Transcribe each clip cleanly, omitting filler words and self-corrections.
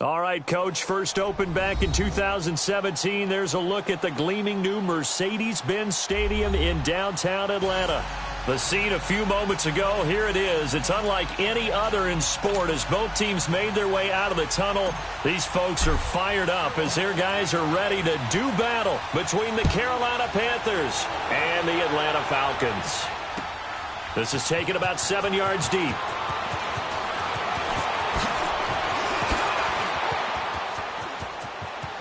All right, Coach, first opened back in 2017. There's a look at the gleaming new Mercedes-Benz Stadium in downtown Atlanta. The scene a few moments ago, here it is. It's unlike any other in sport as both teams made their way out of the tunnel. These folks are fired up as their guys are ready to do battle between the Carolina Panthers and the Atlanta Falcons. This is taken about 7 yards deep.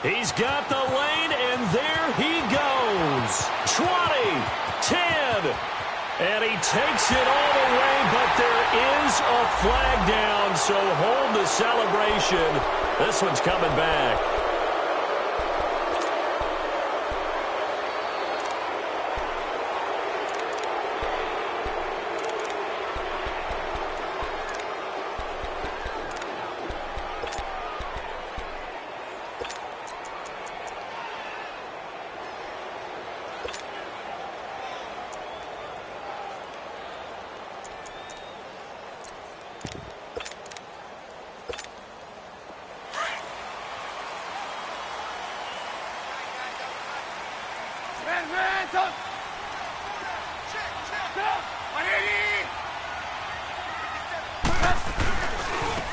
He's got the lane, and there he goes. 20, 10, and he takes it all the way, but there is a flag down, so hold the celebration. This one's coming back.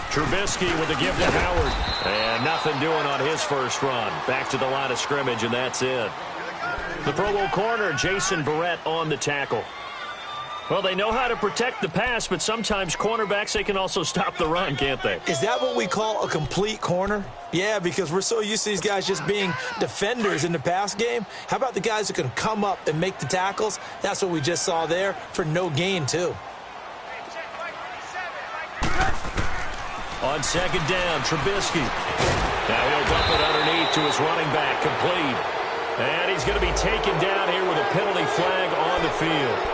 Trubisky with the give to Howard. And nothing doing on his first run. Back to the line of scrimmage, and that's it. The Pro Bowl corner, Jason Verrett, on the tackle. Well, they know how to protect the pass, but sometimes cornerbacks, they can also stop the run, can't they? Is that what we call a complete corner? Yeah, because we're so used to these guys just being defenders in the pass game. How about the guys who can come up and make the tackles? That's what we just saw there for no gain, too. On second down, Trubisky. Now he'll dump it underneath to his running back, complete. And he's going to be taken down here with a penalty flag on the field.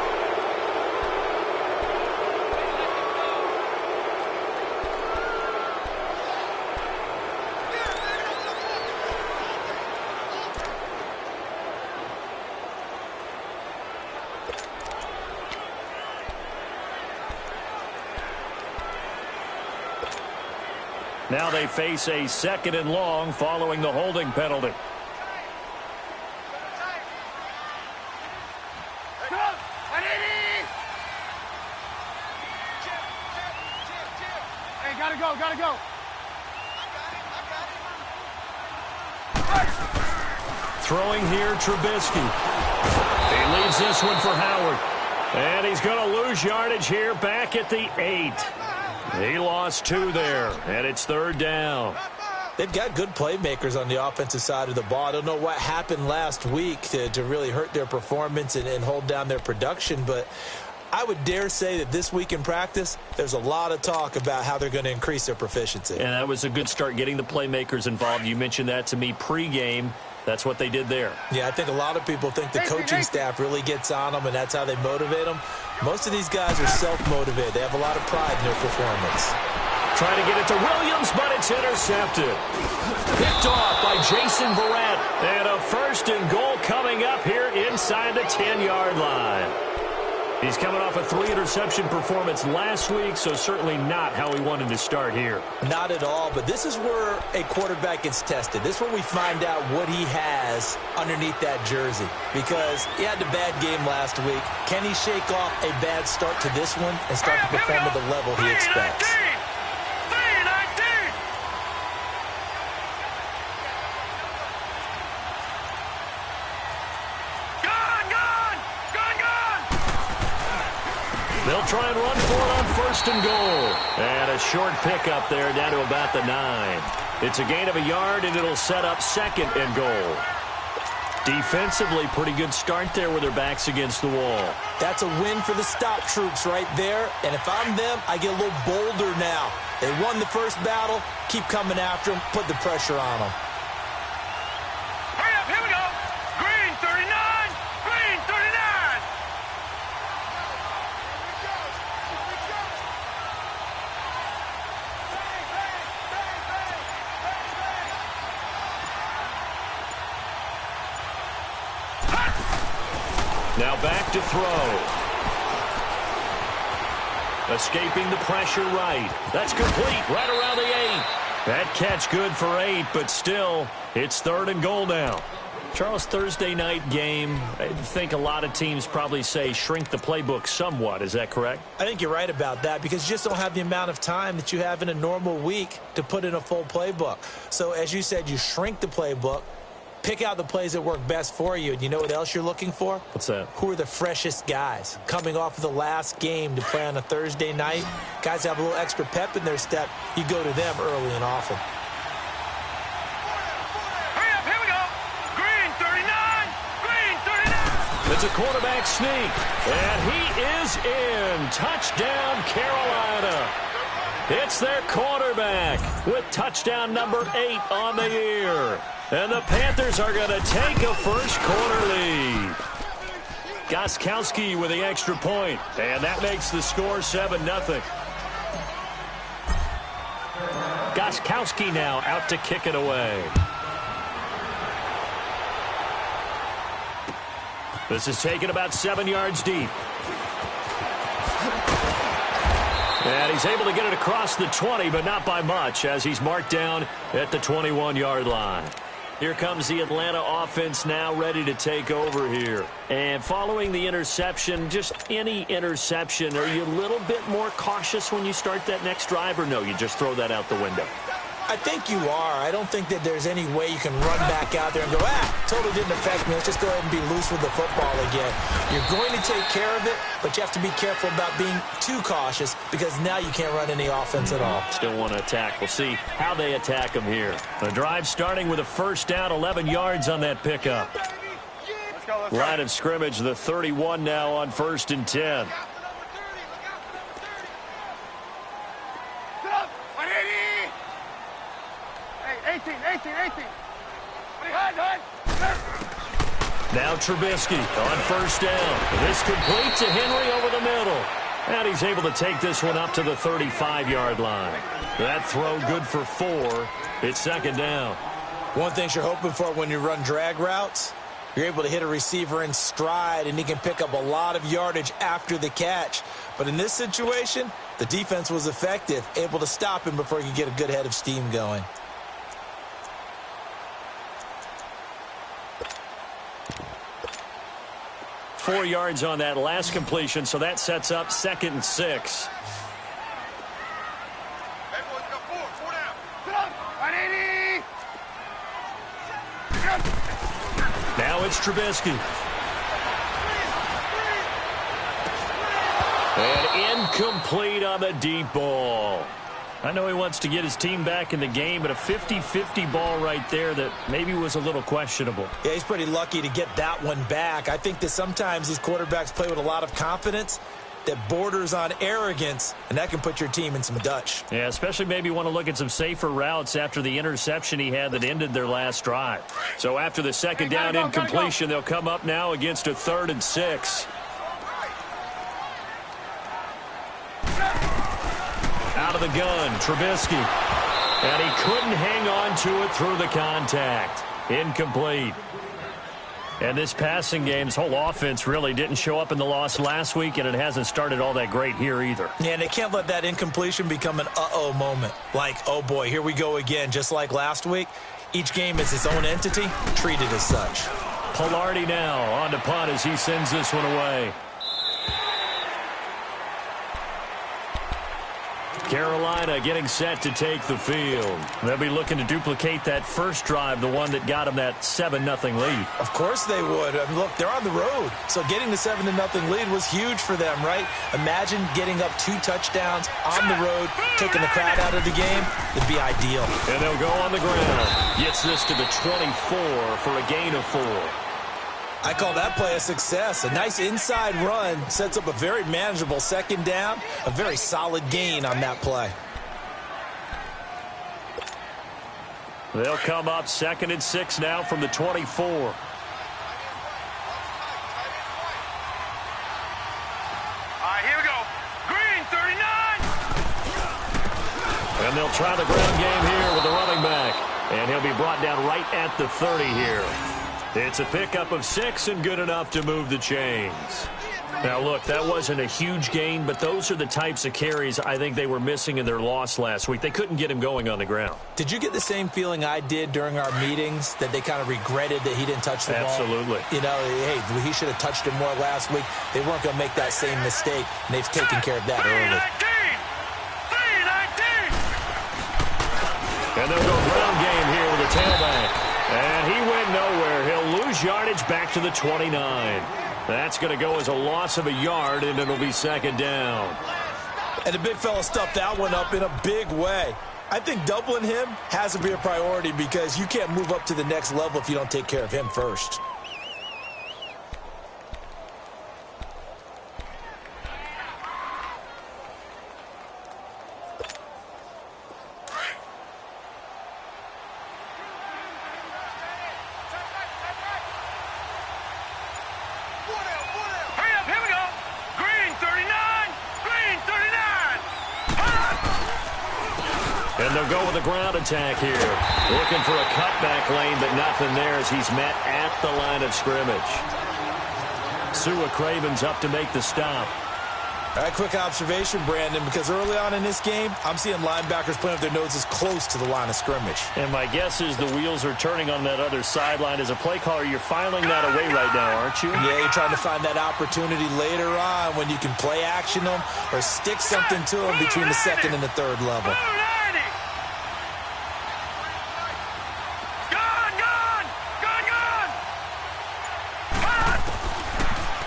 Now they face a second and long following the holding penalty. Hey, gotta go, gotta go. Throwing here, Trubisky. He leaves this one for Howard. And he's going to lose yardage here back at the 8. He lost 2 there, and it's third down. They've got good playmakers on the offensive side of the ball. I don't know what happened last week to really hurt their performance and hold down their production, but I would dare say that this week in practice, there's a lot of talk about how they're going to increase their proficiency. And that was a good start, getting the playmakers involved. You mentioned that to me pregame. That's what they did there. Yeah, I think a lot of people think the coaching staff really gets on them, and that's how they motivate them. Most of these guys are self-motivated. They have a lot of pride in their performance. Trying to get it to Williams, but it's intercepted. Picked off by Jason Verrett. And a first and goal coming up here inside the 10-yard line. He's coming off a 3-interception performance last week, so certainly not how he wanted to start here. Not at all, but this is where a quarterback gets tested. This is where we find out what he has underneath that jersey, because he had a bad game last week. Can he shake off a bad start to this one and start to perform at the level he expects? They'll try and run for it on first and goal. And a short pickup there down to about the 9. It's a gain of a yard, and it'll set up second and goal. Defensively, pretty good start there with their backs against the wall. That's a win for the stop troops right there. And if I'm them, I get a little bolder now. They won the first battle. Keep coming after them. Put the pressure on them. Hurry up, here we go. Green 39, green 39. Now back to throw. Escaping the pressure right. That's complete right around the 8. That catch good for 8, but still, it's 3rd and goal now. Charles, Thursday night game, I think a lot of teams probably say shrink the playbook somewhat. Is that correct? I think you're right about that because you just don't have the amount of time that you have in a normal week to put in a full playbook. So as you said, you shrink the playbook, pick out the plays that work best for you. And you know what else you're looking for? What's that? Who are the freshest guys coming off of the last game to play on a Thursday night? Guys have a little extra pep in their step. You go to them early and often. It's a quarterback sneak, and he is in. Touchdown, Carolina. It's their quarterback with touchdown number 8 on the year. And the Panthers are going to take a first quarter lead. Gostkowski with the extra point, and that makes the score 7-0. Gostkowski now out to kick it away. This is taken about 7 yards deep. And he's able to get it across the 20, but not by much, as he's marked down at the 21-yard line. Here comes the Atlanta offense now ready to take over here. And following the interception, just any interception, are you a little bit more cautious when you start that next drive, or no, you just throw that out the window? I think you are. I don't think that there's any way you can run back out there and go, totally didn't affect me. Let's just go ahead and be loose with the football again. You're going to take care of it, but you have to be careful about being too cautious because now you can't run any offense at all. Still want to attack. We'll see how they attack them here. The drive starting with a first down, 11 yards on that pickup. Line of scrimmage, the 31 now on 1st and 10. Now Trubisky on first down. This complete to Henry over the middle. And he's able to take this one up to the 35-yard line. That throw good for 4. It's 2nd down. One thing you're hoping for when you run drag routes, you're able to hit a receiver in stride, and he can pick up a lot of yardage after the catch. But in this situation, the defense was effective, able to stop him before he could get a good head of steam going. Four yards on that last completion, so that sets up 2nd and 6. Now it's Trubisky. And incomplete on the deep ball. I know he wants to get his team back in the game, but a 50-50 ball right there that maybe was a little questionable. Yeah, he's pretty lucky to get that one back. I think that sometimes these quarterbacks play with a lot of confidence that borders on arrogance, and that can put your team in some Dutch. Yeah, especially maybe want to look at some safer routes after the interception he had that ended their last drive. So after the 2nd down incompletion, they'll come up now against a 3rd and 6. Out of the gun, Trubisky. And he couldn't hang on to it through the contact. Incomplete. And this passing game, this whole offense really didn't show up in the loss last week, and it hasn't started all that great here either. Yeah, and they can't let that incompletion become an uh-oh moment. Like, oh boy, here we go again, just like last week. Each game is its own entity, treated as such. Pilardi now on to punt as he sends this one away. Carolina getting set to take the field. They'll be looking to duplicate that first drive, the one that got them that 7-0 lead. Of course they would. I mean, look, they're on the road, so getting the 7-0 lead was huge for them, right? Imagine getting up 2 touchdowns on the road, taking the crowd out of the game. It'd be ideal. And they'll go on the ground. Gets this to the 24 for a gain of 4. I call that play a success. A nice inside run sets up a very manageable 2nd down, a very solid gain on that play. They'll come up 2nd and 6 now from the 24. Here we go. Green, 39. And they'll try the ground game here with the running back. And he'll be brought down right at the 30 here. It's a pickup of 6 and good enough to move the chains. Now, look, that wasn't a huge gain, but those are the types of carries I think they were missing in their loss last week. They couldn't get him going on the ground. Did you get the same feeling I did during our meetings, that they kind of regretted that he didn't touch the ball? Absolutely. You know, hey, he should have touched it more last week. They weren't going to make that same mistake, and they've taken care of that early. 3-19. And they'll go ground game here with a tailback. And he went nowhere. He'll lose yardage back to the 29. That's going to go as a loss of a yard, and it'll be second down. And the big fella stuffed that one up in a big way. I think doubling him has to be a priority because you can't move up to the next level if you don't take care of him first. And they'll go with a ground attack here. Looking for a cutback lane, but nothing there as he's met at the line of scrimmage. C-Crakk's up to make the stop. All right, quick observation, Brandon, because early on in this game, I'm seeing linebackers putting up their noses close to the line of scrimmage. And my guess is the wheels are turning on that other sideline. As a play caller, you're filing that away right now, aren't you? Yeah, you're trying to find that opportunity later on when you can play action them or stick something to them between the second and the third level.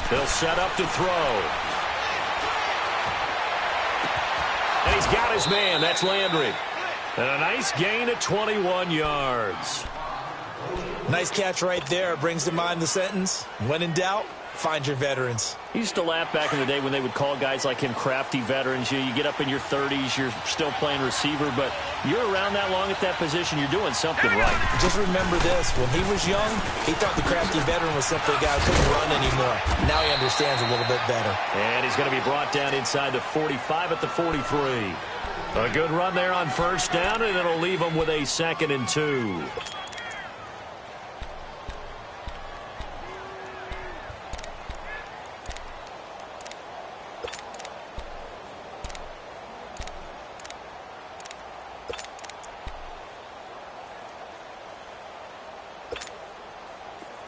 They'll set up to throw. And he's got his man. That's Landry. And a nice gain of 21 yards. Nice catch right there. Brings to mind the sentence, when in doubt, find your veterans. He used to laugh back in the day when they would call guys like him crafty veterans. You get up in your 30s, you're still playing receiver, but you're around that long at that position, you're doing something right. Just remember this. When he was young, he thought the crafty veteran was simply a guy who couldn't run anymore. Now he understands a little bit better. And he's going to be brought down inside the 45 at the 43. A good run there on first down, and it'll leave him with a 2nd and 2.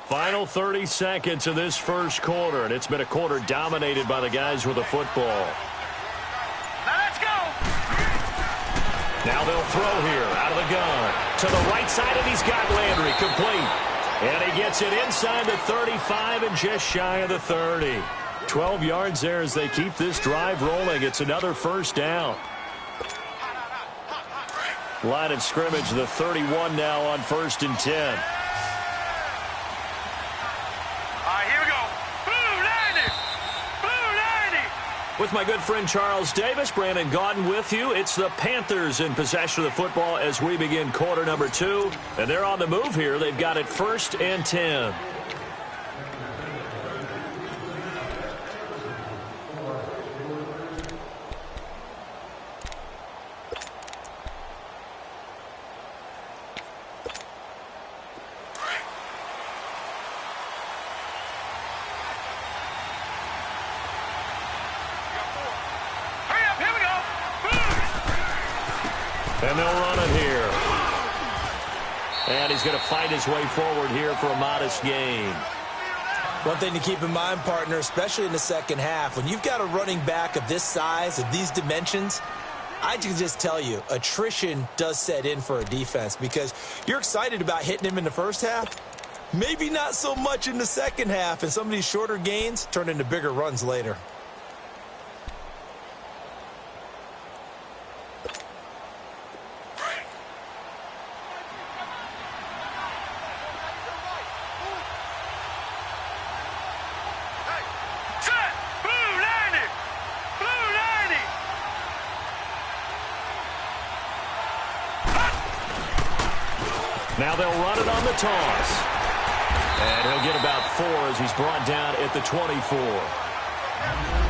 Final 30 seconds of this first quarter, and it's been a quarter dominated by the guys with the football. Let's go. Now they'll throw here out of the gun. To the right side, and he's got Landry complete. And he gets it inside the 35 and just shy of the 30. 12 yards there as they keep this drive rolling. It's another first down. Line of scrimmage, the 31 now on 1st and 10. With my good friend Charles Davis, Brandon Gaudin with you. It's the Panthers in possession of the football as we begin quarter number 2. And they're on the move here. They've got it 1st and 10. And they'll run it here. And he's going to fight his way forward here for a modest gain. One thing to keep in mind, partner, especially in the second half, when you've got a running back of this size, of these dimensions, I can just tell you, attrition does set in for a defense because you're excited about hitting him in the first half. Maybe not so much in the second half, and some of these shorter gains turn into bigger runs later. Now they'll run it on the toss. And he'll get about 4 as he's brought down at the 24.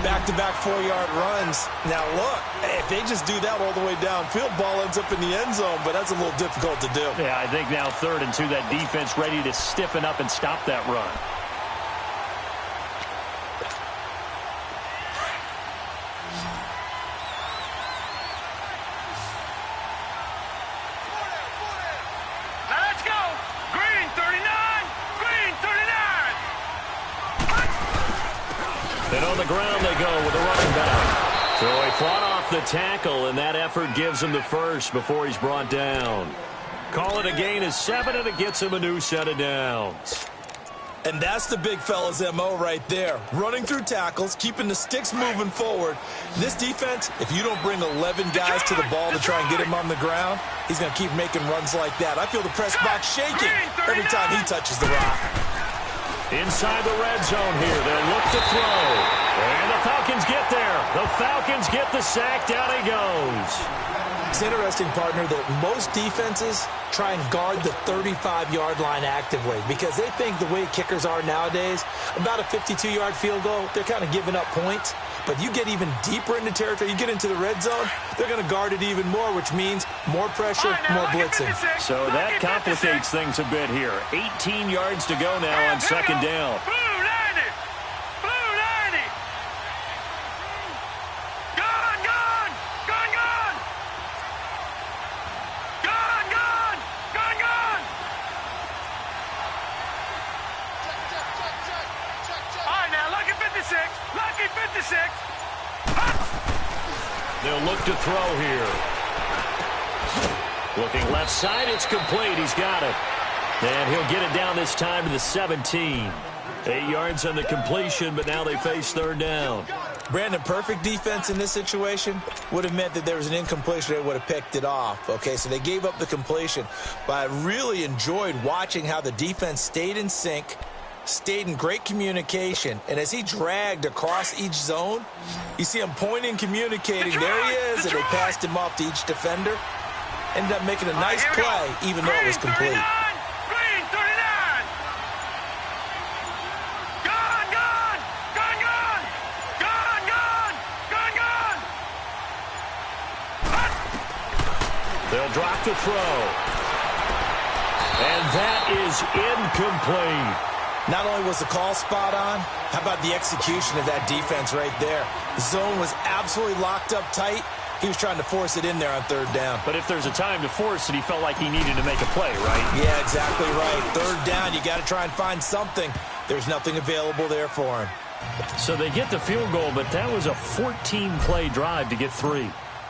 Back-to-back 4-yard runs. Now, look, if they just do that all the way downfield, ball ends up in the end zone, but that's a little difficult to do. Yeah, I think now 3rd and 2, that defense ready to stiffen up and stop that run. the ground they go with a running back. So he fought off the tackle, and that effort gives him the first before he's brought down. Call it a gain of 7, and it gets him a new set of downs. And that's the big fella's MO right there. Running through tackles, keeping the sticks moving forward. This defense, if you don't bring 11 guys to the ball to try and get him on the ground, he's going to keep making runs like that. I feel the press box shaking every time he touches the rock. Inside the red zone here, they'll look to throw. And the Falcons get there. The Falcons get the sack. Down he goes. It's interesting, partner, that most defenses try and guard the 35-yard line actively because they think the way kickers are nowadays, about a 52-yard field goal, they're kind of giving up points. But you get even deeper into territory, you get into the red zone, they're going to guard it even more, which means more pressure, more blitzing. So that complicates things a bit here. 18 yards to go now on second down. They'll look to throw here. Looking left side, it's complete. He's got it. And he'll get it down this time to the 17. 8 yards on the completion, but now they face third down. Brandon, perfect defense in this situation would have meant that there was an incompletion. They would have picked it off. Okay, so they gave up the completion. But I really enjoyed watching how the defense stayed in sync, stayed in great communication, and as he dragged across each zone, you see him pointing, communicating. There he is, and they passed him off to each defender. Ended up making a nice play, even though it was complete. They'll drop to throw. And that is incomplete. Not only was the call spot on, how about the execution of that defense right there? The zone was absolutely locked up tight. He was trying to force it in there on third down. But if there's a time to force it, he felt like he needed to make a play, right? Yeah, exactly right. Third down, you got to try and find something. There's nothing available there for him. So they get the field goal, but that was a 14-play drive to get 3.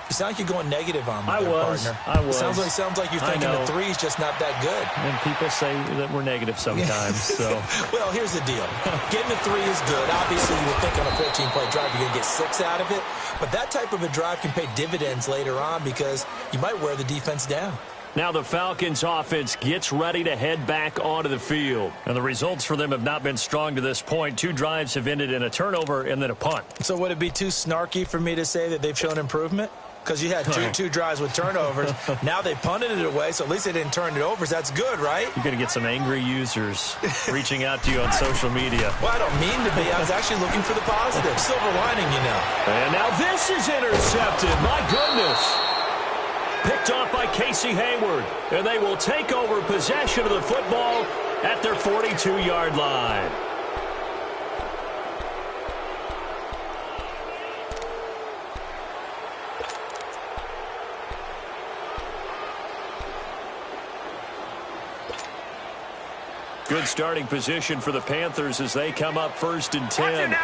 You sound like you're going negative on me, partner. I was. Sounds like you're thinking the 3's just not that good. And people say that we're negative sometimes. So, well, here's the deal. Getting a 3 is good. Obviously, you would think on a 14-play drive you're going to get 6 out of it. But that type of a drive can pay dividends later on because you might wear the defense down. Now the Falcons offense gets ready to head back onto the field. And the results for them have not been strong to this point. 2 drives have ended in a turnover and then a punt. So would it be too snarky for me to say that they've shown improvement? Because you had two drives with turnovers. Now they punted it away, so at least they didn't turn it over. So that's good, right? You're going to get some angry users reaching out to you on social media. Well, I don't mean to be. I was actually looking for the positive. Silver lining, you know. And now this is intercepted. My goodness. Picked off by Casey Hayward. And they will take over possession of the football at their 42-yard line. Good starting position for the Panthers as they come up 1st and 10.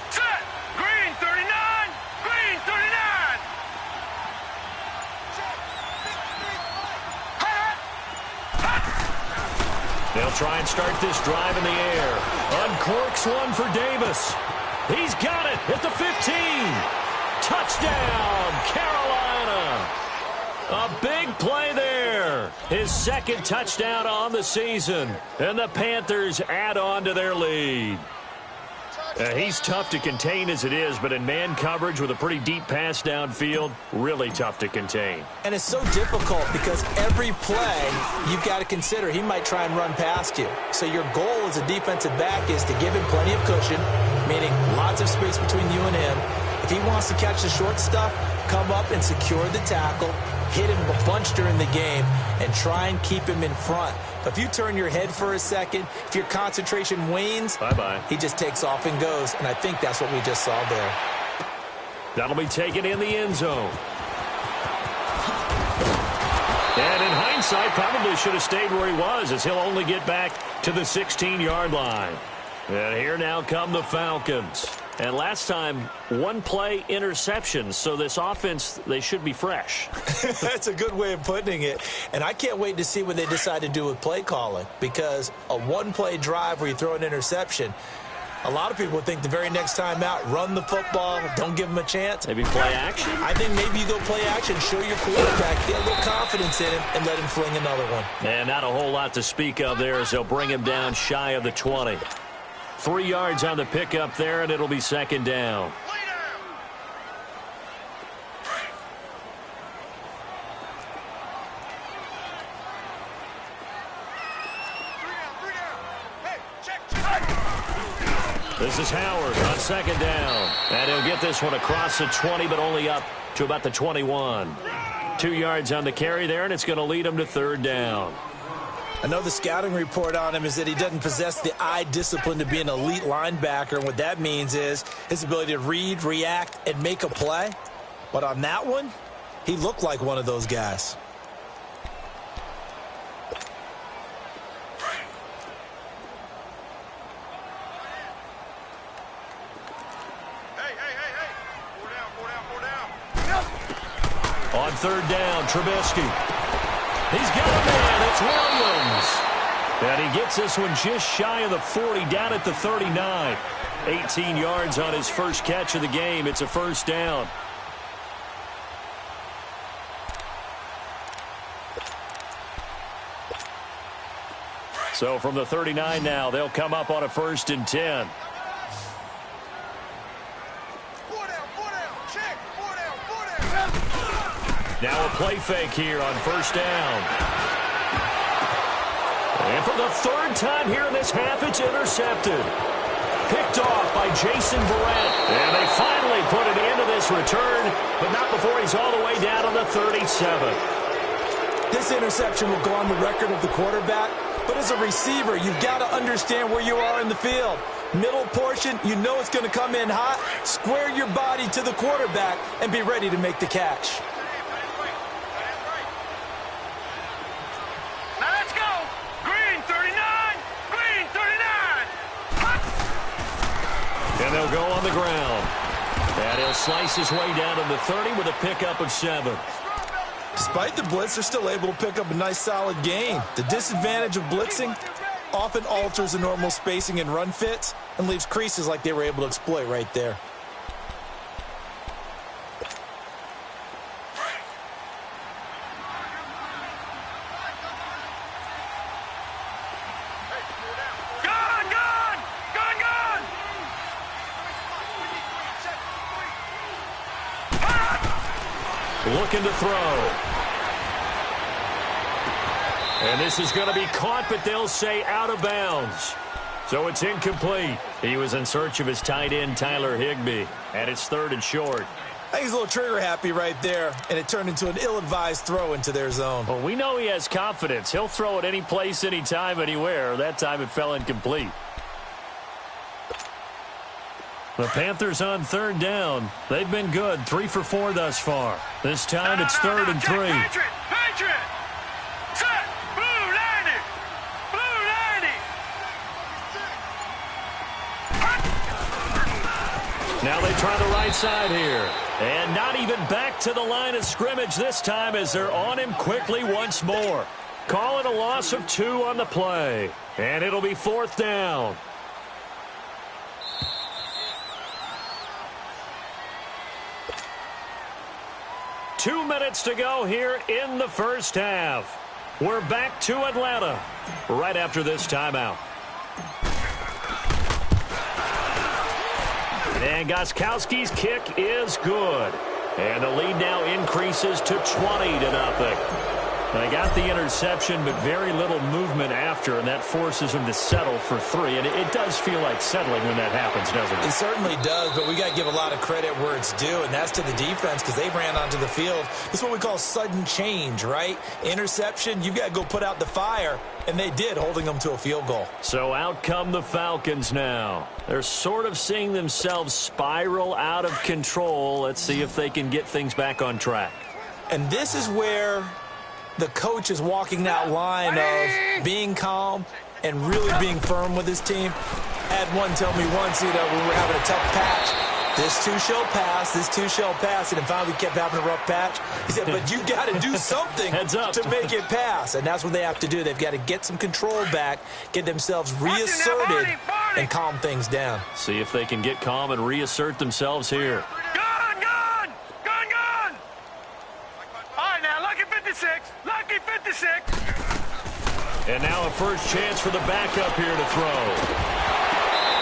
Set. Green 39. Green 39. They'll try and start this drive in the air. Uncorks one for Davis. He's got it at the 15. Touchdown, Carolina. A big play there. His 2nd touchdown on the season. And the Panthers add on to their lead. He's tough to contain as it is, but in man coverage with a pretty deep pass downfield, really tough to contain. And it's so difficult because every play you've got to consider he might try and run past you. So your goal as a defensive back is to give him plenty of cushion, meaning lots of space between you and him. If he wants to catch the short stuff, come up and secure the tackle, hit him a bunch during the game, and try and keep him in front. But if you turn your head for a second, if your concentration wanes, bye-bye. He just takes off and goes, and I think that's what we just saw there. That'll be taken in the end zone. And in high hindsight, probably should have stayed where he was, as he'll only get back to the 16-yard line. And here now come the Falcons. And last time, one play interception. So this offense, they should be fresh. That's a good way of putting it. And I can't wait to see what they decide to do with play calling, because a one-play drive where you throw an interception, a lot of people think the very next time out, run the football, don't give them a chance. Maybe play action? I think maybe you go play action, show your quarterback, get a little confidence in him, and let him fling another one. And not a whole lot to speak of there as they'll bring him down shy of the 20. 3 yards on the pickup there, and it'll be second down. This is Howard on second down. And he'll get this one across the 20, but only up to about the 21. 2 yards on the carry there, and it's going to lead him to third down. I know the scouting report on him is that he doesn't possess the eye discipline to be an elite linebacker. And what that means is his ability to read, react, and make a play. But on that one, he looked like one of those guys. On third down, Trubisky. He's got a man. It's Williams. And he gets this one just shy of the 40, down at the 39. 18 yards on his first catch of the game. It's a first down. So from the 39 now, they'll come up on a 1st and 10. Now a play fake here on first down. And for the third time here in this half, it's intercepted. Picked off by Jason Verrett. And they finally put an end to this return, but not before he's all the way down on the 37. This interception will go on the record of the quarterback, but as a receiver, you've got to understand where you are in the field. Middle portion, you know it's going to come in hot. Square your body to the quarterback and be ready to make the catch. And they'll go on the ground. And he'll slice his way down to the 30 with a pickup of 7. Despite the blitz, they're still able to pick up a nice solid gain. The disadvantage of blitzing often alters the normal spacing and run fits and leaves creases like they were able to exploit right there. Looking to throw. And this is going to be caught, but they'll say out of bounds. So it's incomplete. He was in search of his tight end, Tyler Higbee. And it's 3rd and short. I think he's a little trigger happy right there, and it turned into an ill-advised throw into their zone. Well, we know he has confidence. He'll throw it any place, anytime, anywhere. That time it fell incomplete. The Panthers on 3rd down. They've been good, 3 for 4 thus far. This time it's 3rd and 3. Patriot! Set! Blue 90! Blue 90! Now they try the right side here. And not even back to the line of scrimmage this time as they're on him quickly once more. Call it a loss of 2 on the play. And it'll be 4th down. Two minutes to go here in the first half. We're back to Atlanta right after this timeout. And Gostkowski's kick is good. And the lead now increases to 20-0. They got the interception, but very little movement after, and that forces them to settle for 3. And it does feel like settling when that happens, doesn't it? It certainly does, but we got to give a lot of credit where it's due, and that's to the defense because they ran onto the field. This is what we call sudden change, right? Interception, you've got to go put out the fire, and they did, holding them to a field goal. So out come the Falcons now. They're sort of seeing themselves spiral out of control. Let's see if they can get things back on track. And this is where the coach is walking that line of being calm and really being firm with his team. I had one tell me once, when we were having a tough patch, this too shall pass, this too shall pass. And finally we kept having a rough patch. He said, but you got to do something to make it pass. And that's what they have to do. They've got to get some control back, get themselves reasserted, and calm things down. See if they can get calm and reassert themselves here. Gun! All right, now, lucky 56. Lucky 56. And now a first chance for the backup here to throw.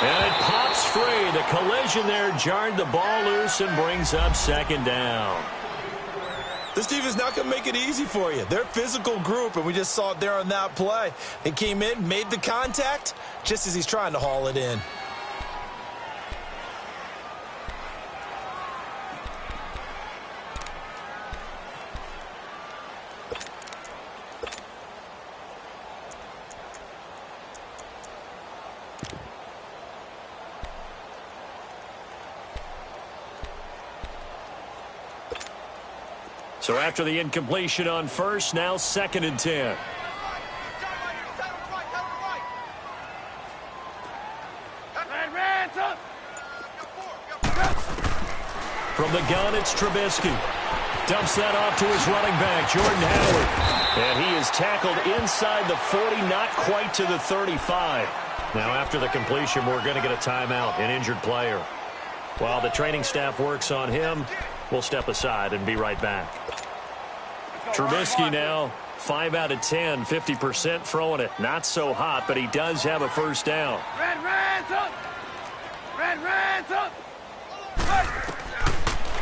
And it pops free. The collision there jarred the ball loose and brings up second down. This team is not going to make it easy for you. They're a physical group, and we just saw it there on that play. They came in, made the contact, just as he's trying to haul it in. So after the incompletion on first, now 2nd and 10. From the gun, it's Trubisky. Dumps that off to his running back, Jordan Howard. And he is tackled inside the 40, not quite to the 35. Now after the completion, we're going to get a timeout, an injured player. While the training staff works on him, we'll step aside and be right back. Trubisky now, 5 out of 10, 50% throwing it. Not so hot, but he does have a first down. Red's up! Red's up!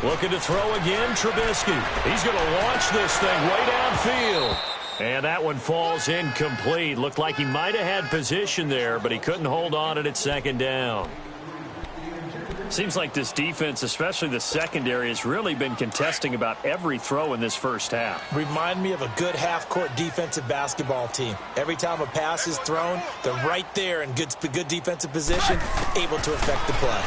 Looking to throw again, Trubisky. He's going to launch this thing way downfield. And that one falls incomplete. Looked like he might have had position there, but he couldn't hold on it at 2nd down. Seems like this defense, especially the secondary, has really been contesting about every throw in this first half. Remind me of a good half-court defensive basketball team. Every time a pass is thrown, they're right there in good defensive position, able to affect the play.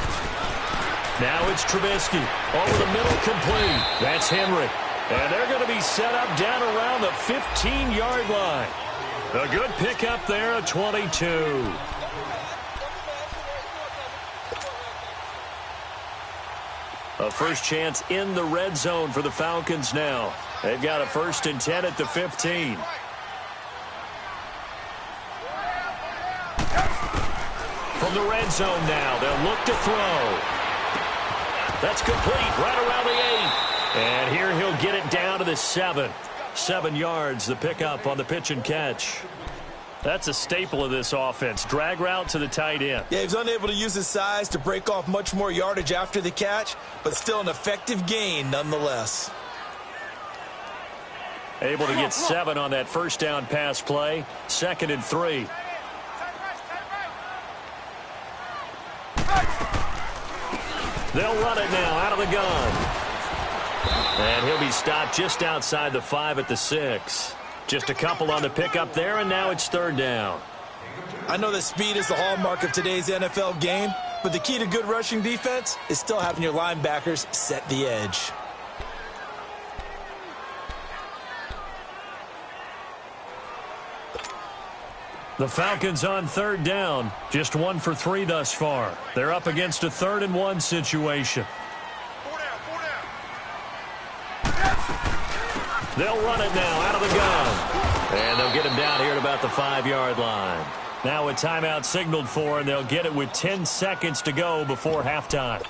Now it's Trubisky. Over the middle, complete. That's Henry. And they're going to be set up down around the 15-yard line. A good pickup there at 22. A first chance in the red zone for the Falcons now. They've got a 1st and 10 at the 15. From the red zone now, they'll look to throw. That's complete right around the 8. And here he'll get it down to the 7. 7 yards, the pickup on the pitch and catch. That's a staple of this offense. Drag route to the tight end. Yeah, he's unable to use his size to break off much more yardage after the catch, but still an effective gain nonetheless. Able to get 7 on that first down pass play. 2nd and 3. They'll run it now out of the gun. And he'll be stopped just outside the 5 at the 6. Just a couple on the pickup there, and now it's 3rd down. I know that speed is the hallmark of today's NFL game, but the key to good rushing defense is still having your linebackers set the edge. The Falcons on 3rd down. Just 1 for 3 thus far. They're up against a 3rd and 1 situation. They'll run it now out of the gun. And they'll get him down here at about the 5-yard line. Now a timeout signaled for, and they'll get it with 10 seconds to go before halftime.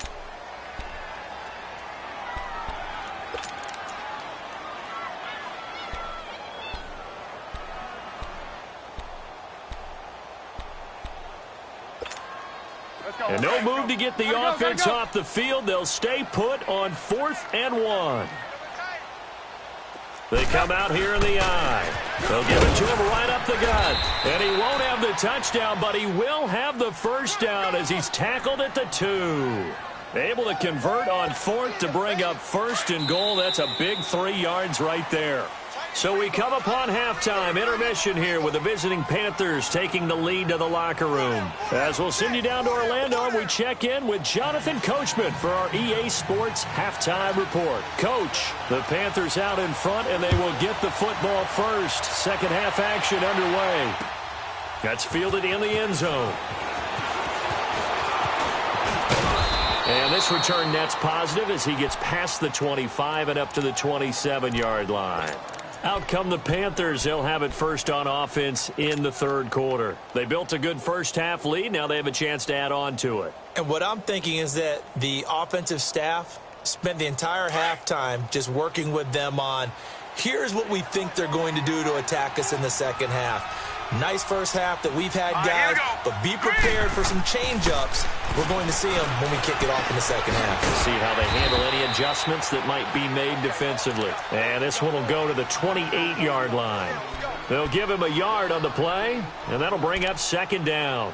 And no move to get the offense off the field. They'll stay put on 4th and 1. They come out here in the eye. They'll give it to him right up the gut. And he won't have the touchdown, but he will have the first down as he's tackled at the 2. Able to convert on 4th to bring up 1st and goal. That's a big 3 yards right there. So we come upon halftime, intermission here with the visiting Panthers taking the lead to the locker room. As we'll send you down to Orlando, we check in with Jonathan Coachman for our EA Sports Halftime Report. Coach, the Panthers out in front, and they will get the football first. Second half action underway. That's fielded in the end zone. And this return net's positive as he gets past the 25 and up to the 27-yard line. Out come the Panthers. They'll have it first on offense in the third quarter. They built a good first-half lead. Now they have a chance to add on to it. And what I'm thinking is that the offensive staff spent the entire halftime just working with them on, here's what we think they're going to do to attack us in the second half. Nice first half that we've had, guys, but be prepared for some change-ups. We're going to see them when we kick it off in the second half. We'll see how they handle any adjustments that might be made defensively. And this one will go to the 28-yard line. They'll give him a yard on the play, and that'll bring up second down.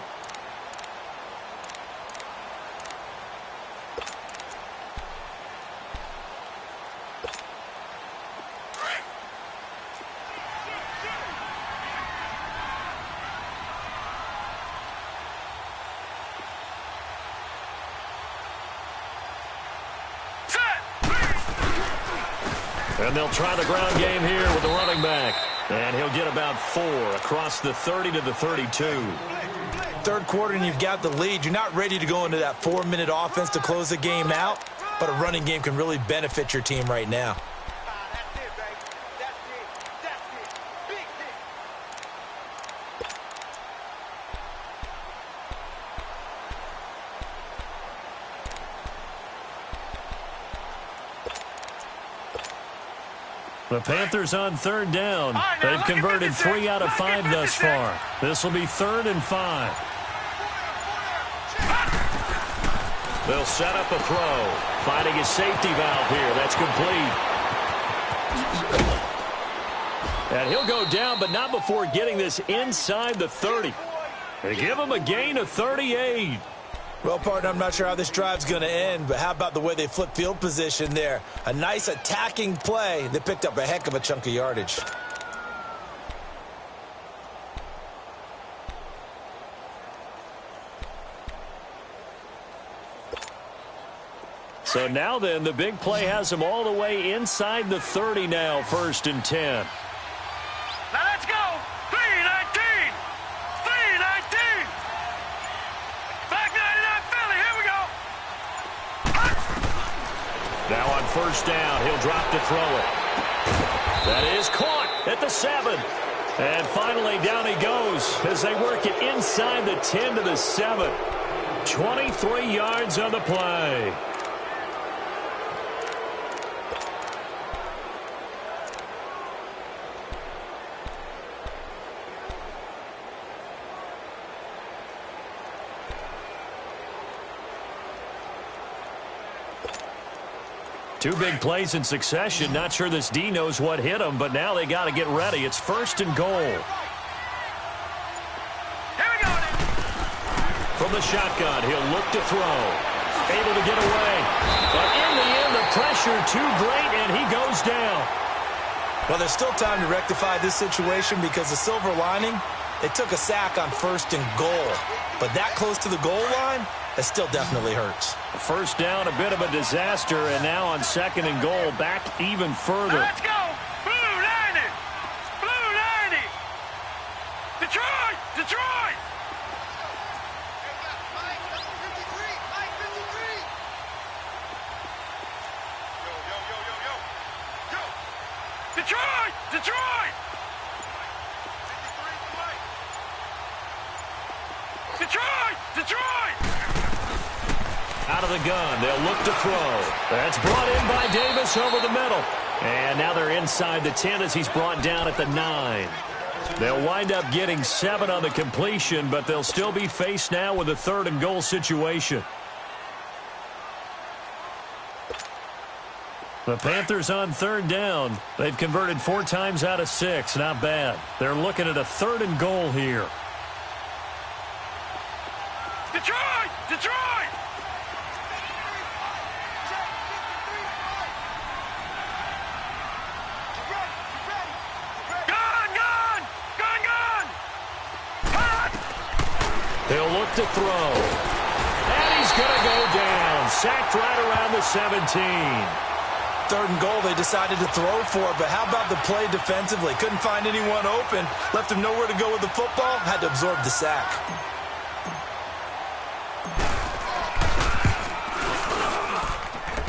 And they'll try the ground game here with the running back. And he'll get about 4 across the 30 to the 32. Third quarter and you've got the lead. You're not ready to go into that 4-minute offense to close the game out, but a running game can really benefit your team right now. The Panthers on third down. They've converted 3 out of 5 thus far. This will be 3rd and 5. They'll set up a throw. Finding his safety valve here. That's complete. And he'll go down, but not before getting this inside the 30. They give him a gain of 38. Well, partner, I'm not sure how this drive's going to end, but how about the way they flip field position there? A nice attacking play. They picked up a heck of a chunk of yardage. So now then, the big play has them all the way inside the 30 now, 1st and 10. Now let's go. 3-19. 3-19. Back 99 Philly. Here we go. Now on 1st down, he'll drop to throw it. That is caught at the 7. And finally down he goes as they work it inside the 10 to the 7. 23 yards on the play. Two big plays in succession. Not sure this D knows what hit him, but now they got to get ready. It's 1st and goal. Here we go. From the shotgun, he'll look to throw. Able to get away. But in the end, the pressure too great, and he goes down. Well, there's still time to rectify this situation because the silver lining, it took a sack on 1st and goal. But that close to the goal line, it still definitely hurts. 1st down, a bit of a disaster, and now on 2nd and goal, back even further. Let's go. Blue 90. Blue 90. Detroit. Detroit. Detroit. Detroit. Detroit. Detroit. Out of the gun, they'll look to throw. That's brought in by Davis over the middle. And now they're inside the 10 as he's brought down at the 9. They'll wind up getting 7 on the completion, but they'll still be faced now with a 3rd and goal situation. The Panthers on 3rd down. They've converted 4 times out of 6. Not bad. They're looking at a 3rd and goal here. Detroit! Detroit! to throw. And he's going to go down. Sacked right around the 17. 3rd and goal, they decided to throw for it, but how about the play defensively? Couldn't find anyone open, left him nowhere to go with the football, had to absorb the sack.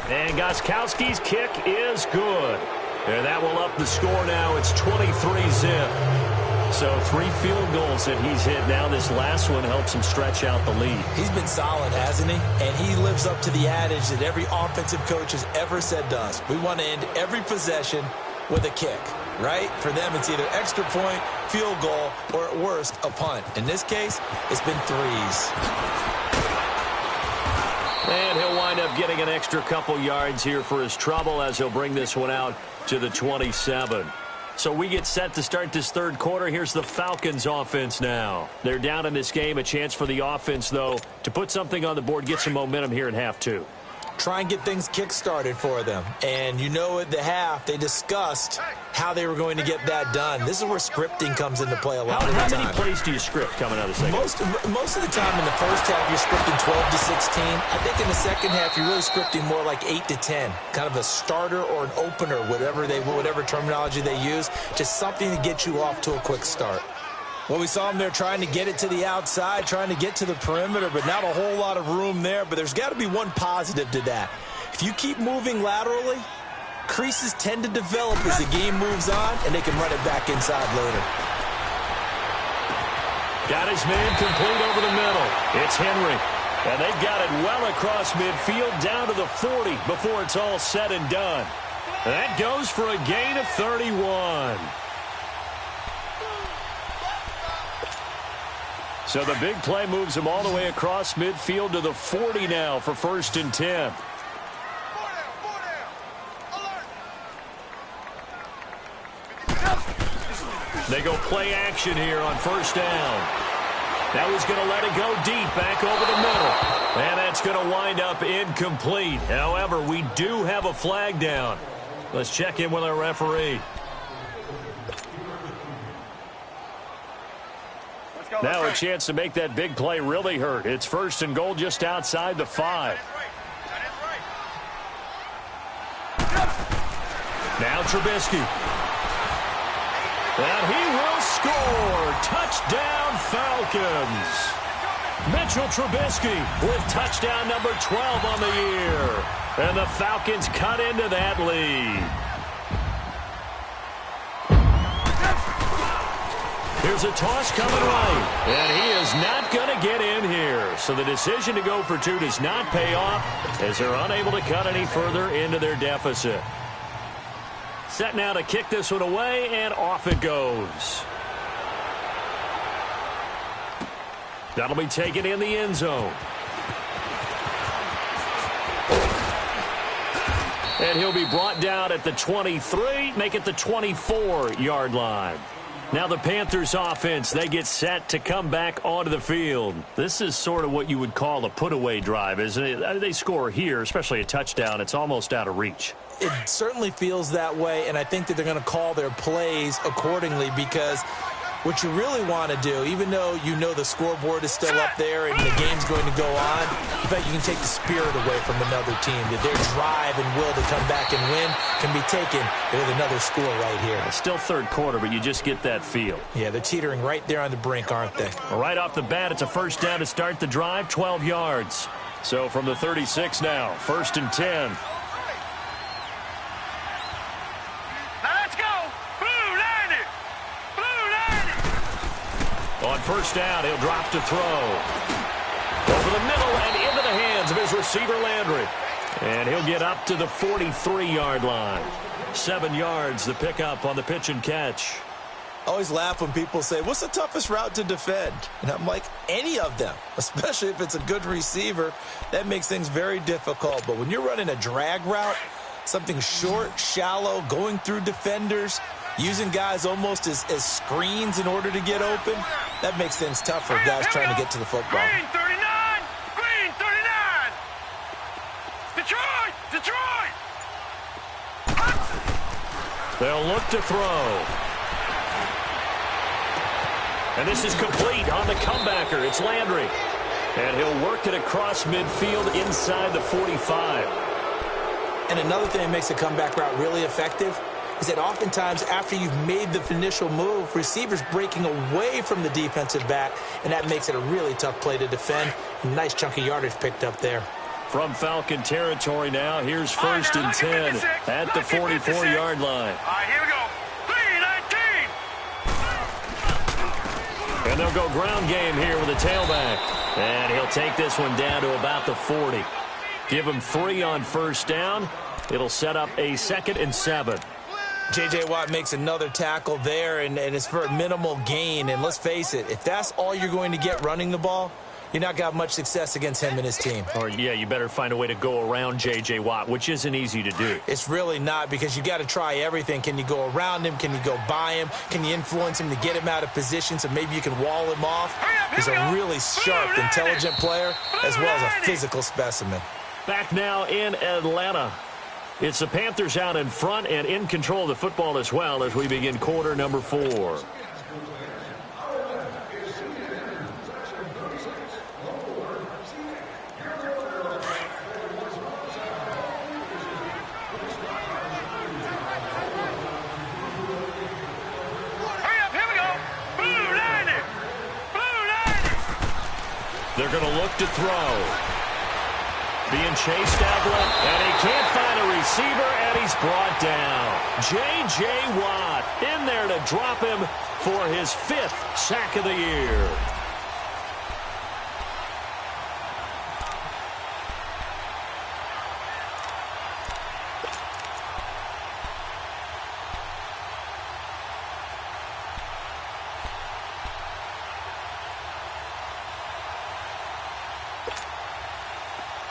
And Gostkowski's kick is good. And that will up the score now. It's 23-zip. So 3 field goals that he's hit. Now this last one helps him stretch out the lead. He's been solid, hasn't he? And he lives up to the adage that every offensive coach has ever said to us. We want to end every possession with a kick, right? For them, it's either extra point, field goal, or at worst, a punt. In this case, it's been 3s. And he'll wind up getting an extra couple yards here for his trouble as he'll bring this one out to the 27. So we get set to start this 3rd quarter. Here's the Falcons offense now. They're down in this game. A chance for the offense, though, to put something on the board, get some momentum here in half 2. Try and get things kick-started for them. And you know at the half, they discussed how they were going to get that done. This is where scripting comes into play a lot of the time. How many plays do you script coming out of the second? Most of the time in the first half, you're scripting 12 to 16. I think in the second half, you're really scripting more like 8 to 10. Kind of a starter or an opener, whatever terminology they use. Just something to get you off to a quick start. Well, we saw him there trying to get it to the outside, trying to get to the perimeter, but not a whole lot of room there. But there's got to be one positive to that. If you keep moving laterally, creases tend to develop as the game moves on, and they can run it back inside later. Got his man complete over the middle. It's Henry. And they've got it well across midfield down to the 40 before it's all said and done. That goes for a gain of 31. So the big play moves him all the way across midfield to the 40 now for 1st and 10. They go play action here on 1st down. Now he's going to let it go deep back over the middle. And that's going to wind up incomplete. However, we do have a flag down. Let's check in with our referee. Now a chance to make that big play really hurt. It's 1st and goal just outside the 5. Now Trubisky. And he will score. Touchdown Falcons. Mitchell Trubisky with touchdown number 12 on the year. And the Falcons cut into that lead. Here's a toss coming right. And he is not going to get in here. So the decision to go for 2 does not pay off as they're unable to cut any further into their deficit. Set now to kick this one away, and off it goes. That'll be taken in the end zone. And he'll be brought down at the 23, make it the 24-yard line. Now the Panthers offense, they get set to come back onto the field. This is sort of what you would call a put-away drive, isn't it? They score here, especially a touchdown. It's almost out of reach. It certainly feels that way, and I think that they're going to call their plays accordingly because what you really want to do, even though you know the scoreboard is still up there and the game's going to go on, in fact, you can take the spirit away from another team. That their drive and will to come back and win can be taken with another score right here. It's still 3rd quarter, but you just get that feel. Yeah, they're teetering right there on the brink, aren't they? Right off the bat, it's a 1st down to start the drive, 12 yards. So from the 36 now, 1st and 10. On 1st down, he'll drop to throw. Over the middle and into the hands of his receiver, Landry. And he'll get up to the 43-yard line. 7 yards, the pickup on the pitch and catch. I always laugh when people say, what's the toughest route to defend? And I'm like, any of them, especially if it's a good receiver. That makes things very difficult. But when you're running a drag route, something short, shallow, going through defenders, using guys almost as screens in order to get open, that makes things tough for guys trying to get to the football. Green 39! Green 39! Detroit! Detroit! They'll look to throw. And this is complete on the comebacker. It's Landry. And he'll work it across midfield inside the 45. And another thing that makes a comeback route really effective is that oftentimes after you've made the initial move, receivers breaking away from the defensive back, and that makes it a really tough play to defend. A nice chunk of yardage picked up there. From Falcon territory now, here's first and 10 at the 44-yard line. All right, here we go. 3-19. And they'll go ground game here with a tailback. And he'll take this one down to about the 40. Give him 3 on first down. It'll set up a 2nd and 7. J.J. Watt makes another tackle there, and it's for a minimal gain. And let's face it, if that's all you're going to get running the ball, you're not got much success against him and his team. Or, yeah, you better find a way to go around J.J. Watt, which isn't easy to do. It's really not, because you got to try everything. Can you go around him? Can you go by him? Can you influence him to get him out of position so maybe you can wall him off? He's a really sharp, intelligent player as well as a physical specimen. Back now in Atlanta. It's the Panthers out in front and in control of the football as well as we begin quarter number 4. They're going to look to throw. Being chased out left, and he can't find a receiver, and he's brought down. J.J. Watt in there to drop him for his 5th sack of the year.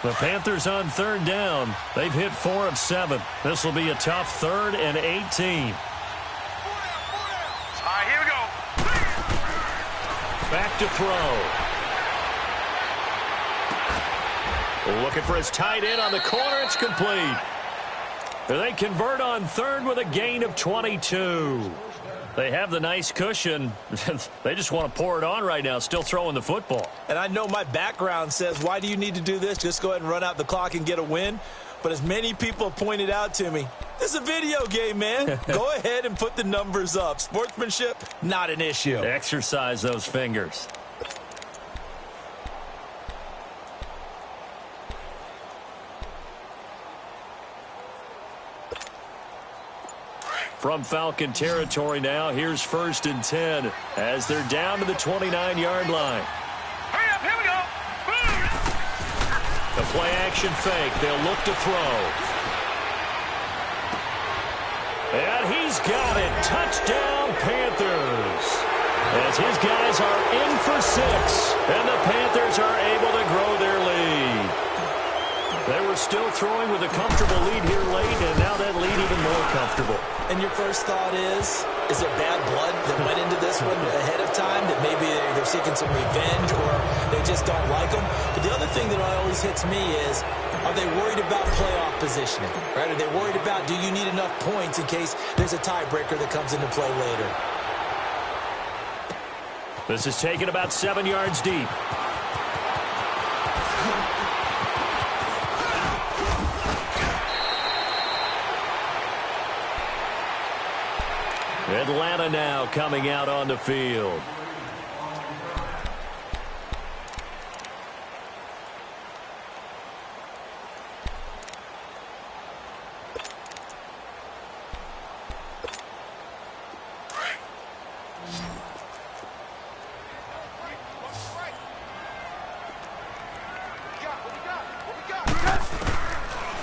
The Panthers on 3rd down. They've hit 4 of 7. This will be a tough 3rd and 18. All right, here we go. Back to throw. Looking for his tight end on the corner. It's complete. They convert on 3rd with a gain of 22. They have the nice cushion. They just want to pour it on right now, still throwing the football. And I know my background says, why do you need to do this? Just go ahead and run out the clock and get a win. But as many people have pointed out to me, this is a video game, man. Go ahead and put the numbers up. Sportsmanship, not an issue. Exercise those fingers. From Falcon territory now, here's first and 10 as they're down to the 29-yard line. Hurry up, here we go. The play action fake. They'll look to throw. And he's got it. Touchdown, Panthers. As his guys are in for 6, and the Panthers are able to grow their lead. They were still throwing with a comfortable lead here late, and now that lead even more comfortable. And your first thought is there bad blood that went into this one ahead of time, that maybe they're seeking some revenge or they just don't like them? But the other thing that always hits me is, are they worried about playoff positioning? Right? Are they worried about, do you need enough points in case there's a tiebreaker that comes into play later? This is taken about 7 yards deep. Atlanta now coming out on the field.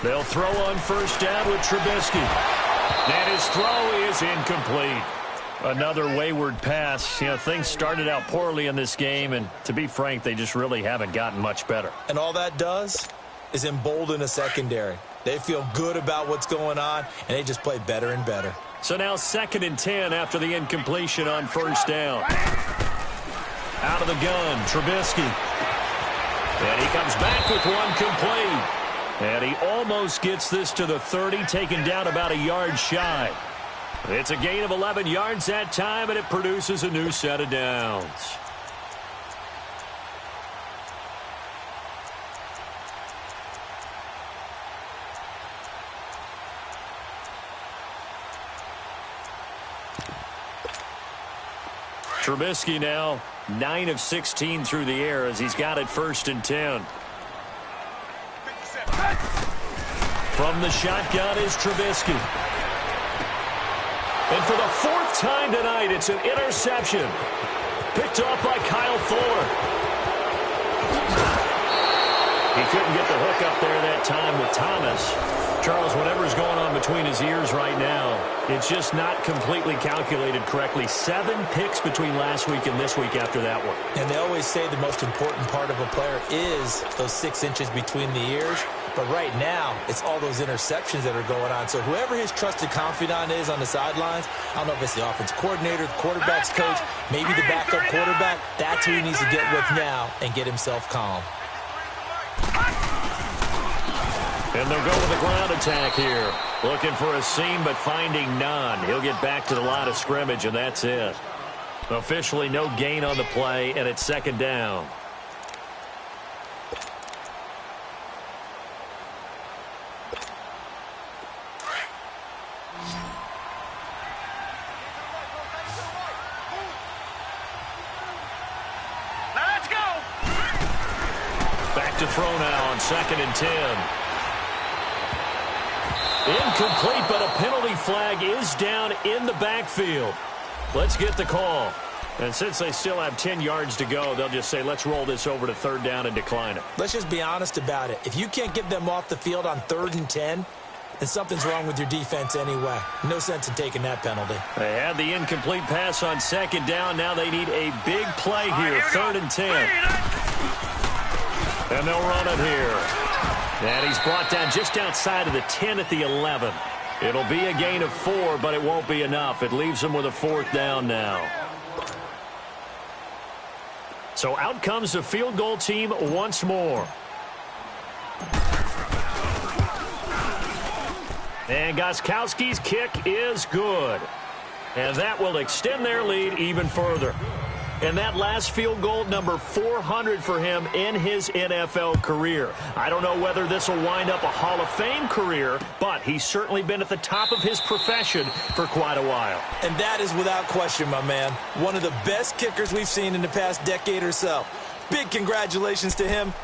They'll throw on first down with Trubisky. And his throw is incomplete. Another wayward pass. You know, things started out poorly in this game, and to be frank, they just really haven't gotten much better. And all that does is embolden a secondary. They feel good about what's going on, and they just play better and better. So now 2nd and 10 after the incompletion on first down. Out of the gun, Trubisky. And he comes back with one complete. And he almost gets this to the 30, taken down about a yard shy. It's a gain of 11 yards that time, and it produces a new set of downs. Trubisky now 9 of 16 through the air as he's got it 1st and 10. From the shotgun is Trubisky. And for the 4th time tonight, it's an interception. Picked off by Kyle Fuller. He couldn't get the hook up there that time with Thomas. Charles, whatever's going on between his ears right now, it's just not completely calculated correctly. 7 picks between last week and this week after that one. And they always say the most important part of a player is those 6 inches between the ears. But right now, it's all those interceptions that are going on. So whoever his trusted confidant is on the sidelines, I don't know if it's the offense coordinator, the quarterback's coach, maybe the backup quarterback, that's who he needs to get with now and get himself calm. And they'll go with a ground attack here. Looking for a seam, but finding none. He'll get back to the line of scrimmage, and that's it. Officially no gain on the play, and it's 2nd down. Let's go. Back to throw now on 2nd and 10. Incomplete, but a penalty flag is down in the backfield. Let's get the call. And since they still have 10 yards to go, they'll just say, let's roll this over to 3rd down and decline it. Let's just be honest about it. If you can't get them off the field on 3rd and 10, then something's wrong with your defense anyway. No sense in taking that penalty. They had the incomplete pass on 2nd down. Now they need a big play here, 3rd and 10. And they'll run it here. And he's brought down just outside of the 10 at the 11. It'll be a gain of 4, but it won't be enough. It leaves them with a 4th down now. So out comes the field goal team once more. And Gostkowski's kick is good. And that will extend their lead even further. And that last field goal, number 400 for him in his NFL career. I don't know whether this will wind up a Hall of Fame career, but he's certainly been at the top of his profession for quite a while. And that is without question, my man. One of the best kickers we've seen in the past decade or so. Big congratulations to him.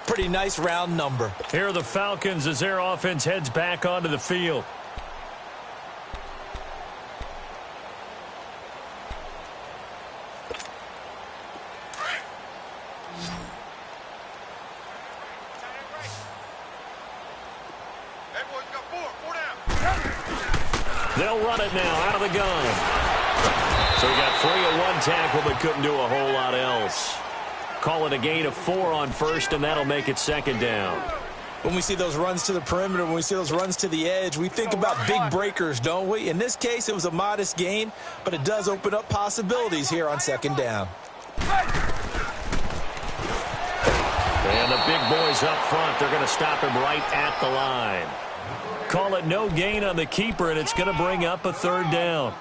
Pretty nice round number. Here are the Falcons as their offense heads back onto the field. They'll run it now out of the gun. So he got free of 1 tackle but couldn't do a whole lot else. Call it a gain of 4 on 1st, and that'll make it 2nd down. When we see those runs to the perimeter, when we see those runs to the edge, we think about big breakers, don't we? In this case, it was a modest gain, but it does open up possibilities here on 2nd down. And the big boys up front, they're going to stop him right at the line. Call it no gain on the keeper, and it's going to bring up a 3rd down.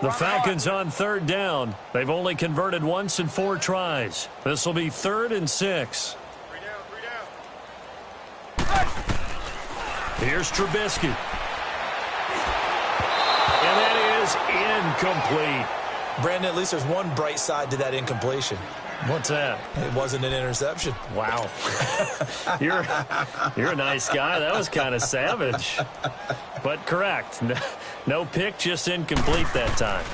The Falcons on 3rd down. They've only converted once in 4 tries. This will be 3rd and 6. 3 down. Here's Trubisky. And that is incomplete. Brandon, at least there's one bright side to that incompletion. What's that? It wasn't an interception. Wow. You're a nice guy. That was kind of savage. But correct. No pick, just incomplete that time.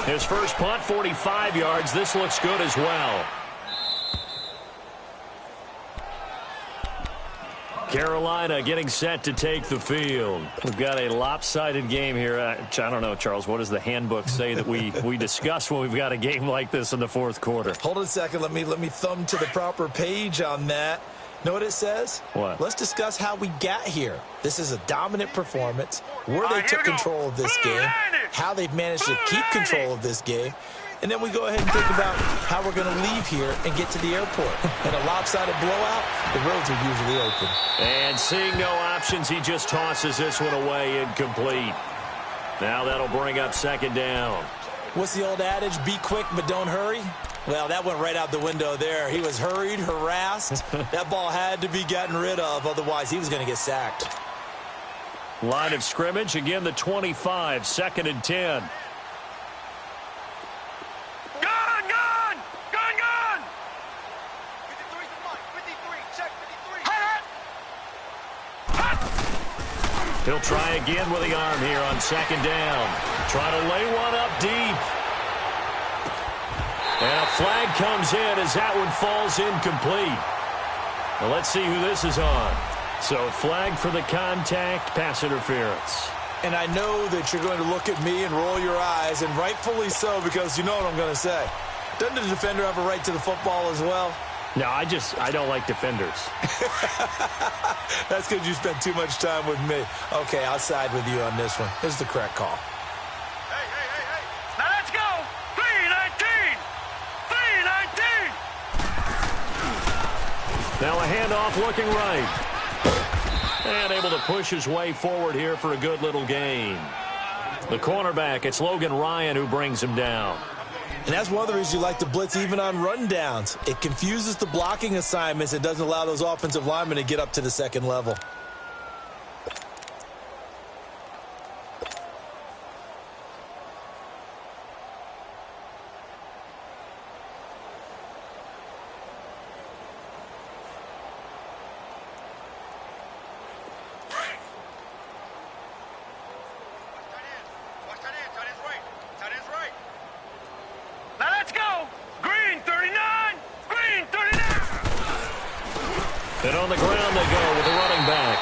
His first punt, 45 yards. This looks good as well. Carolina getting set to take the field. We've got a lopsided game here. I don't know, Charles, what does the handbook say that we discuss when we've got a game like this in the 4th quarter? Hold on a second. Let me thumb to the proper page on that. Know what it says? What? Let's discuss how we got here. This is a dominant performance, where they took control of this game, how they've managed to keep control of this game, and then we go ahead and think about how we're going to leave here and get to the airport. In a lopsided blowout, the roads are usually open. And seeing no options, he just tosses this one away, incomplete. Now that'll bring up 2nd down. What's the old adage? Be quick, but don't hurry. Well, that went right out the window there. He was hurried, harassed. That ball had to be gotten rid of, otherwise he was going to get sacked. Line of scrimmage, again the 25, 2nd and 10. Gun! 53, check 53. He'll try again with the arm here on 2nd down. Try to lay one up deep. And a flag comes in as that one falls incomplete. Well, let's see who this is on. So flag for the contact, pass interference. And I know that you're going to look at me and roll your eyes, and rightfully so, because you know what I'm going to say. Doesn't the defender have a right to the football as well? No, I don't like defenders. That's because you spent too much time with me. Okay, I'll side with you on this one. Here's the correct call. Hey. Now let's go. 3-19. Now a handoff looking right. And able to push his way forward here for a good little gain. The cornerback, it's Logan Ryan who brings him down. And that's one of the reasons you like to blitz even on rundowns. It confuses the blocking assignments. It doesn't allow those offensive linemen to get up to the second level. And on the ground they go with the running back.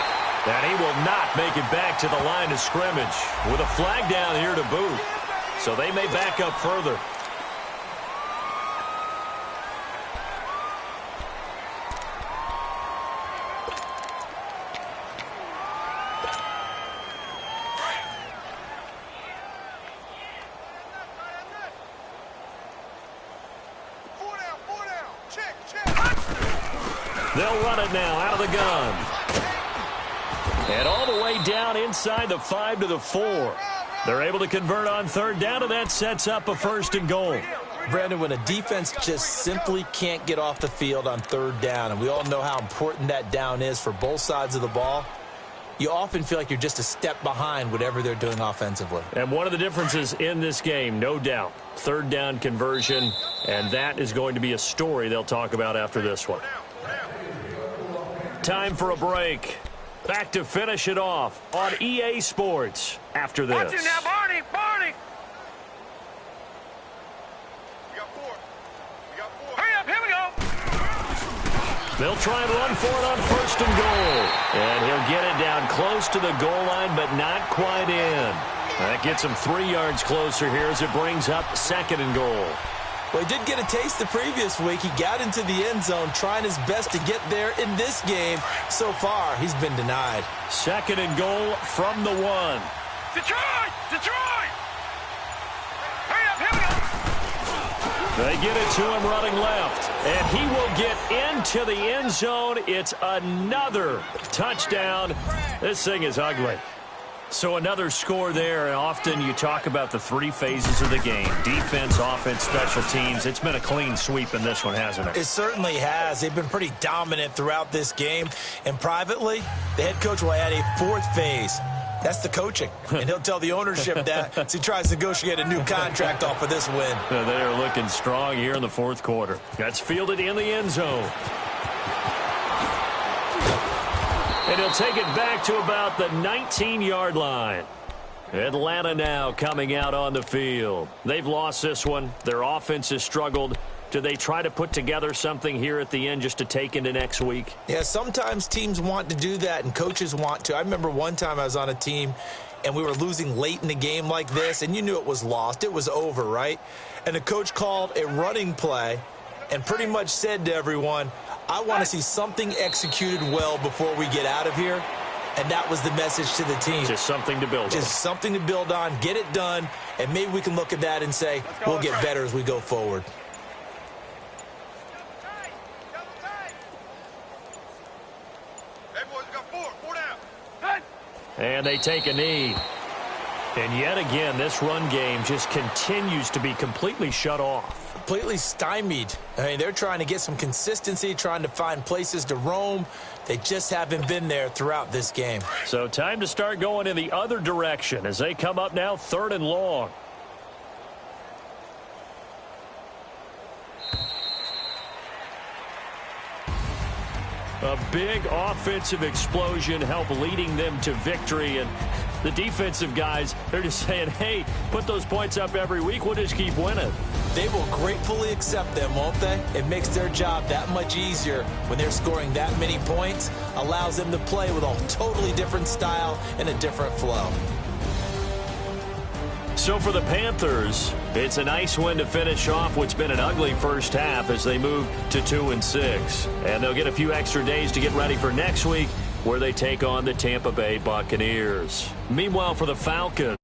And he will not make it back to the line of scrimmage with a flag down here to boot. So they may back up further. They'll run it now out of the gun. And all the way down inside the 5 to the 4. They're able to convert on 3rd down, and that sets up a 1st and goal. Brandon, when a defense just simply can't get off the field on 3rd down, and we all know how important that down is for both sides of the ball, you often feel like you're just a step behind whatever they're doing offensively. And one of the differences in this game, no doubt, 3rd down conversion, and that is going to be a story they'll talk about after this one. Time for a break. Back to finish it off on EA Sports after this. Watch it now, Barney. We got four. Hurry up, here we go. They'll try and run for it on 1st and goal. And he'll get it down close to the goal line, but not quite in. That gets him 3 yards closer here as it brings up 2nd and goal. Well, he did get a taste the previous week. He got into the end zone trying his best to get there in this game. So far, he's been denied. 2nd and goal from the 1. Detroit! Hurry up, here we go. They get it to him running left. And he will get into the end zone. It's another touchdown. This thing is ugly. So another score there, and often you talk about the 3 phases of the game. Defense, offense, special teams. It's been a clean sweep in this one, hasn't it? It certainly has. They've been pretty dominant throughout this game. And privately, the head coach will add a 4th phase. That's the coaching. And he'll tell the ownership that as he tries to negotiate a new contract off of this win. They are looking strong here in the 4th quarter. That's fielded in the end zone. And he'll take it back to about the 19-yard line. Atlanta now coming out on the field. They've lost this one. Their offense has struggled. Do they try to put together something here at the end just to take into next week? Yeah, sometimes teams want to do that and coaches want to. I remember one time I was on a team and we were losing late in the game like this, and you knew it was lost. It was over, right? And the coach called a running play and pretty much said to everyone, I want to see something executed well before we get out of here. And that was the message to the team. Just something to build on. Just something to build on, get it done, and maybe we can look at that and say, we'll get better as we go forward. And they take a knee. And yet again, this run game just continues to be completely shut off. completely stymied. I mean, they're trying to get some consistency, trying to find places to roam. They just haven't been there throughout this game. So time to start going in the other direction as they come up now 3rd and long. A big offensive explosion helped leading them to victory. And the defensive guys, they're just saying, hey, put those points up every week. We'll just keep winning. They will gratefully accept them, won't they? It makes their job that much easier when they're scoring that many points. Allows them to play with a totally different style and a different flow. So for the Panthers, it's a nice win to finish off what's been an ugly first half as they move to 2-6. And they'll get a few extra days to get ready for next week where they take on the Tampa Bay Buccaneers. Meanwhile, for the Falcons,